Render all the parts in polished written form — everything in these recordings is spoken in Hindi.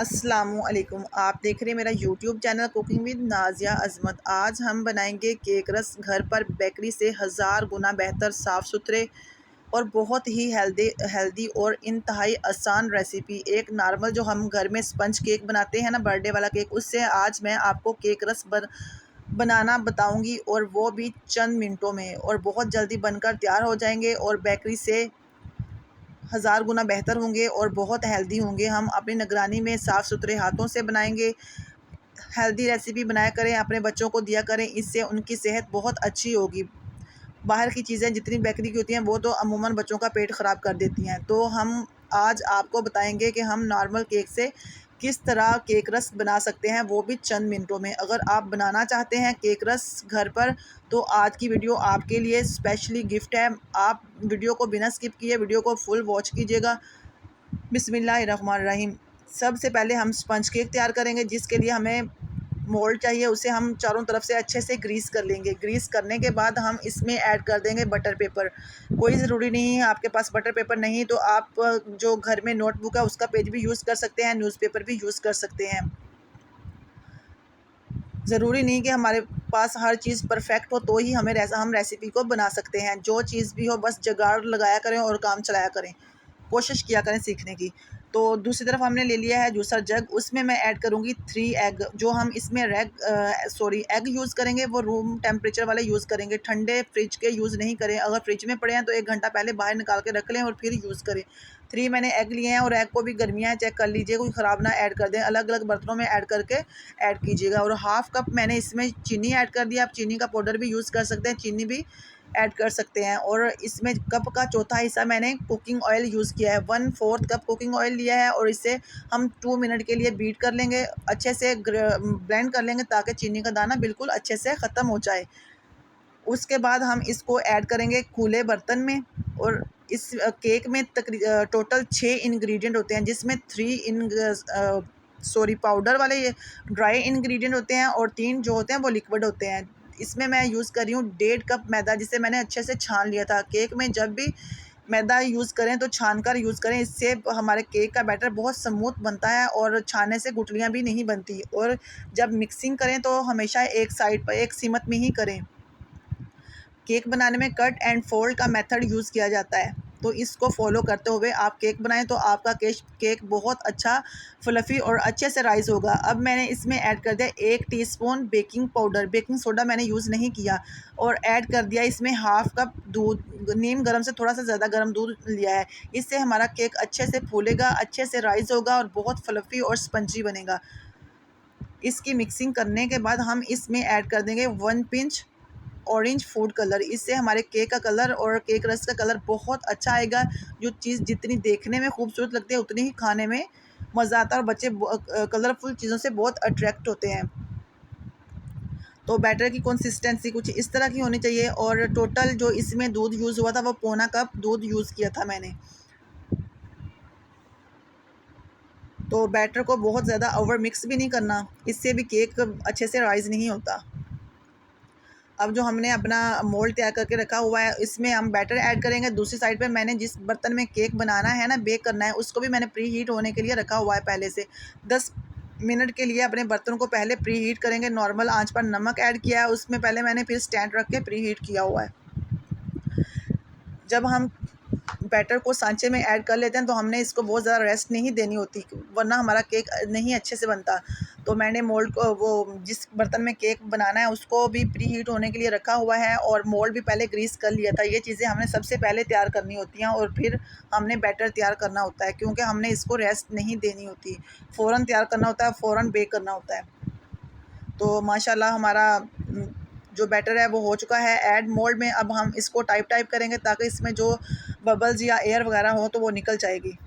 अस्सलामुअलैकुम। आप देख रहे हैं मेरा YouTube channel cooking with Nazia Azmat. आज हम बनाएंगे केक रस घर पर बेकरी से हज़ार गुना बेहतर, साफ़ सुथरे और बहुत ही हेल्दी और इंतहाई आसान रेसिपी। एक नॉर्मल जो हम घर में स्पंज केक बनाते हैं ना, बर्थडे वाला केक, उससे आज मैं आपको केक रस बनाना बताऊंगी, और वो भी चंद मिनटों में, और बहुत जल्दी बनकर तैयार हो जाएंगे और बेकरी से हज़ार गुना बेहतर होंगे और बहुत हेल्दी होंगे। हम अपनी निगरानी में साफ़ सुथरे हाथों से बनाएंगे। हेल्दी रेसिपी बनाया करें, अपने बच्चों को दिया करें, इससे उनकी सेहत बहुत अच्छी होगी। बाहर की चीज़ें जितनी बेकरी की होती हैं वो तो अमूमन बच्चों का पेट ख़राब कर देती हैं। तो हम आज आपको बताएंगे कि हम नॉर्मल केक से किस तरह केक रस बना सकते हैं, वो भी चंद मिनटों में। अगर आप बनाना चाहते हैं केक रस घर पर, तो आज की वीडियो आपके लिए स्पेशली गिफ्ट है। आप वीडियो को बिना स्किप किए वीडियो को फुल वॉच कीजिएगा। बिस्मिल्लाहिर्रहमानिर्रहीम। सबसे पहले हम स्पंज केक तैयार करेंगे, जिसके लिए हमें मोल्ड चाहिए। उसे हम चारों तरफ से अच्छे से ग्रीस कर लेंगे। ग्रीस करने के बाद हम इसमें ऐड कर देंगे बटर पेपर। कोई ज़रूरी नहीं है, आपके पास बटर पेपर नहीं तो आप जो घर में नोटबुक है उसका पेज भी यूज़ कर सकते हैं, न्यूज़पेपर भी यूज़ कर सकते हैं। ज़रूरी नहीं कि हमारे पास हर चीज़ परफेक्ट हो तो ही हम रेसिपी को बना सकते हैं। जो चीज़ भी हो बस जुगाड़ लगाया करें और काम चलाया करें, कोशिश किया करें सीखने की। तो दूसरी तरफ हमने ले लिया है जूसर जग, उसमें मैं ऐड करूँगी 3 एग। जो हम इसमें एग यूज़ करेंगे वो रूम टेम्परेचर वाले यूज़ करेंगे, ठंडे फ्रिज के यूज़ नहीं करें। अगर फ्रिज में पड़े हैं तो 1 घंटा पहले बाहर निकाल के रख लें और फिर यूज़ करें। 3 मैंने एग लिए हैं, और एग को भी गर्मियाँ हैं, चेक कर लीजिए कोई ख़राब ना ऐड कर दें। अलग अलग बर्तनों में ऐड करके ऐड कीजिएगा। और हाफ़ कप मैंने इसमें चीनी ऐड कर दिया। आप चीनी का पाउडर भी यूज़ कर सकते हैं, चीनी भी ऐड कर सकते हैं। और इसमें कप का चौथा हिस्सा मैंने कुकिंग ऑयल यूज़ किया है। 1/4 कप कुकिंग ऑयल लिया है, और इसे हम 2 मिनट के लिए बीट कर लेंगे, अच्छे से ब्लेंड कर लेंगे ताकि चीनी का दाना बिल्कुल अच्छे से ख़त्म हो जाए। उसके बाद हम इसको ऐड करेंगे खुले बर्तन में। और इस केक में टोटल 6 इंग्रेडिएंट होते हैं, जिसमें 3 पाउडर वाले ये ड्राई इंग्रेडिएंट होते हैं, और 3 जो होते हैं वो लिक्विड होते हैं। इसमें मैं यूज़ कर रही हूँ 1.5 कप मैदा, जिसे मैंने अच्छे से छान लिया था। केक में जब भी मैदा यूज़ करें तो छान कर यूज़ करें, इससे हमारे केक का बैटर बहुत स्मूथ बनता है और छानने से गुठलियाँ भी नहीं बनती। और जब मिक्सिंग करें तो हमेशा एक साइड पर, एक सिमत में ही करें। केक बनाने में कट एंड फोल्ड का मेथड यूज़ किया जाता है, तो इसको फॉलो करते हुए आप केक बनाएं तो आपका केक बहुत अच्छा फ्लफ़ी और अच्छे से राइज़ होगा। अब मैंने इसमें ऐड कर दिया 1 teaspoon baking powder, baking soda मैंने यूज़ नहीं किया। और ऐड कर दिया इसमें हाफ़ कप दूध, नीम गर्म से थोड़ा सा ज़्यादा गर्म दूध लिया है। इससे हमारा केक अच्छे से फूलेगा, अच्छे से राइज़ होगा और बहुत फ्लफ़ी और स्पंजी बनेगा। इसकी मिक्सिंग करने के बाद हम इसमें ऐड कर देंगे 1 पिंच ऑरेंज फूड कलर। इससे हमारे केक का कलर और केक रस का कलर बहुत अच्छा आएगा। जो चीज़ जितनी देखने में खूबसूरत लगती है उतनी ही खाने में मज़ा आता है, और बच्चे कलरफुल चीज़ों से बहुत अट्रैक्ट होते हैं। तो बैटर की कंसिस्टेंसी कुछ इस तरह की होनी चाहिए। और टोटल जो इसमें दूध यूज़ हुआ था वो पौना कप दूध यूज़ किया था मैंने। तो बैटर को बहुत ज़्यादा ओवर मिक्स भी नहीं करना, इससे भी केक अच्छे से राइज़ नहीं होता। अब जो हमने अपना मोल्ड तैयार करके रखा हुआ है, इसमें हम बैटर ऐड करेंगे। दूसरी साइड पे मैंने जिस बर्तन में केक बनाना है ना, बेक करना है, उसको भी मैंने प्री हीट होने के लिए रखा हुआ है पहले से। 10 मिनट के लिए अपने बर्तन को पहले प्री हीट करेंगे। नॉर्मल आंच पर नमक ऐड किया है उसमें पहले मैंने, फिर स्टैंड रख के प्री हीट किया हुआ है। जब हम बैटर को सांचे में ऐड कर लेते हैं तो हमने इसको बहुत ज़्यादा रेस्ट नहीं देनी होती, वरना हमारा केक नहीं अच्छे से बनता। तो मैंने मोल्ड को, वो जिस बर्तन में केक बनाना है, उसको भी प्री हीट होने के लिए रखा हुआ है, और मोल्ड भी पहले ग्रीस कर लिया था। ये चीज़ें हमने सबसे पहले तैयार करनी होती हैं, और फिर हमने बैटर तैयार करना होता है, क्योंकि हमने इसको रेस्ट नहीं देनी होती। फ़ौरन तैयार करना होता है, फ़ौरन बेक करना होता है। तो माशाल्लाह हमारा जो बैटर है वो हो चुका है ऐड मोल्ड में। अब हम इसको टाइप करेंगे ताकि इसमें जो बबल्स या एयर वगैरह हो तो वो निकल जाएगी।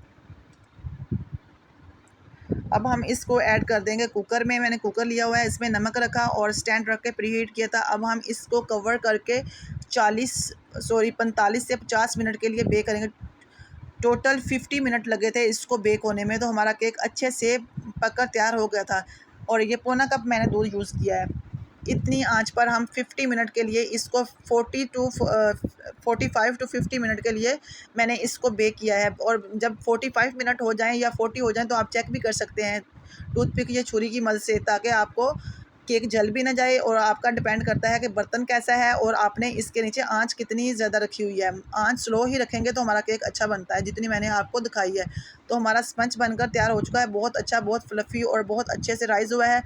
अब हम इसको ऐड कर देंगे कुकर में। मैंने कुकर लिया हुआ है, इसमें नमक रखा और स्टैंड रख के प्री हीट किया था। अब हम इसको कवर करके 45 से 50 मिनट के लिए बेक करेंगे। टोटल 50 मिनट लगे थे इसको बेक होने में, तो हमारा केक अच्छे से पककर तैयार हो गया था। और ये पौना कप मैंने दूध यूज़ किया है। इतनी आंच पर हम 50 मिनट के लिए इसको 45 टू 50 मिनट के लिए मैंने इसको बेक किया है। और जब 45 मिनट हो जाएं या 40 हो जाएं तो आप चेक भी कर सकते हैं टूथपिक या छुरी की मदद से, ताकि आपको केक जल भी ना जाए। और आपका डिपेंड करता है कि बर्तन कैसा है और आपने इसके नीचे आंच कितनी ज़्यादा रखी हुई है। आंच स्लो ही रखेंगे तो हमारा केक अच्छा बनता है, जितनी मैंने आपको दिखाई है। तो हमारा स्पंज बनकर तैयार हो चुका है, बहुत अच्छा, बहुत फ्लफ़ी और बहुत अच्छे से राइज़ हुआ है।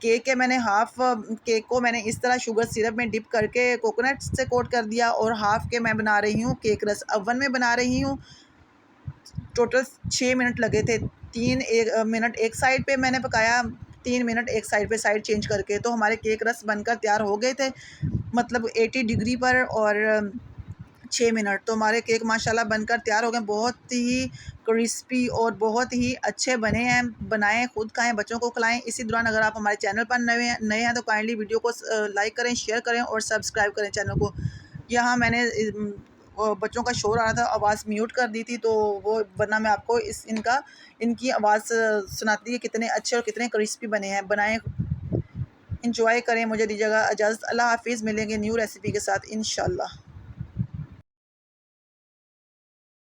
केक है, मैंने हाफ़ केक को मैंने इस तरह शुगर सिरप में डिप करके कोकोनट से कोट कर दिया और हाफ़ के मैं बना रही हूँ केक रस। ओवन में बना रही हूँ। टोटल 6 मिनट लगे थे। 3 मिनट एक साइड पे मैंने पकाया, 3 मिनट एक साइड पे साइड चेंज करके। तो हमारे केक रस बनकर तैयार हो गए थे, मतलब 80 डिग्री पर। और 6 मिनट तो हमारे केक माशाल्लाह बनकर तैयार हो गए। बहुत ही क्रिस्पी और बहुत ही अच्छे बने हैं। बनाएं, खुद खाएं, बच्चों को खिलाएं। इसी दौरान अगर आप हमारे चैनल पर नए हैं तो काइंडली वीडियो को लाइक करें, शेयर करें और सब्सक्राइब करें चैनल को। यहाँ मैंने बच्चों का शोर आ रहा था, आवाज़ म्यूट कर दी थी, तो वो वरना मैं आपको इनकी आवाज़ सुनाती है कितने अच्छे और कितने क्रिस्पी बने हैं। बनाएं, इंजॉय करें। मुझे दीजिएगा इजाज़त। अल्लाह हाफिज़। मिलेंगे न्यू रेसिपी के साथ इंशाल्लाह।